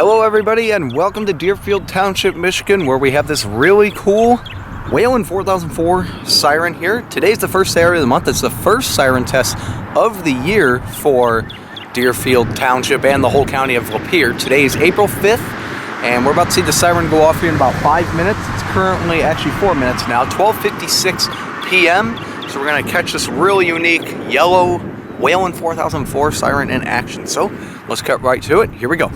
Hello everybody and welcome to Deerfield Township, Michigan, where we have this really cool Whelen 4004 Siren here. Today's the first Saturday of the month. It's the first Siren test of the year for Deerfield Township and the whole county of Lapeer. Today is April 5th and we're about to see the siren go off here in about 5 minutes. It's currently actually 4 minutes now, 12:56 p.m. So we're going to catch this really unique yellow Whelen 4004 siren in action. So let's cut right to it. Here we go.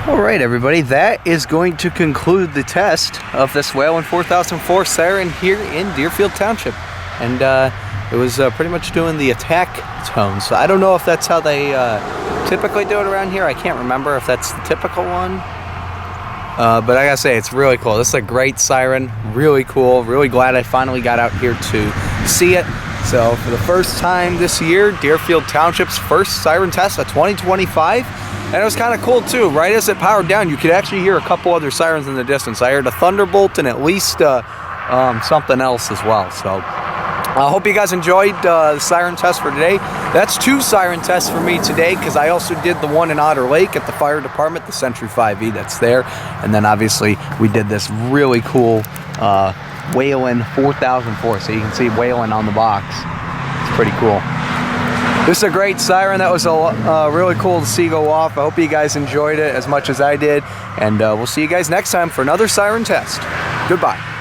Alright everybody, that is going to conclude the test of this Whelen 4004 siren here in Deerfield Township. And it was pretty much doing the attack tone. So I don't know if that's how they typically do it around here. I can't remember if that's the typical one. But I gotta say, it's really cool. This is a great siren, really cool. Really glad I finally got out here to see it. So for the first time this year, Deerfield Township's first siren test of 2025. And it was kind of cool too. Right as it powered down, you could actually hear a couple other sirens in the distance. I heard a thunderbolt and at least something else as well. So I hope you guys enjoyed the siren test for today. That's 2 siren tests for me today because I also did the one in Otter Lake at the fire department, the Sentry 5E that's there. And then obviously we did this really cool Whelen 4004. So you can see Whelen on the box. It's pretty cool. This is a great siren. That was really cool to see go off. I hope you guys enjoyed it as much as I did. And we'll see you guys next time for another siren test. Goodbye.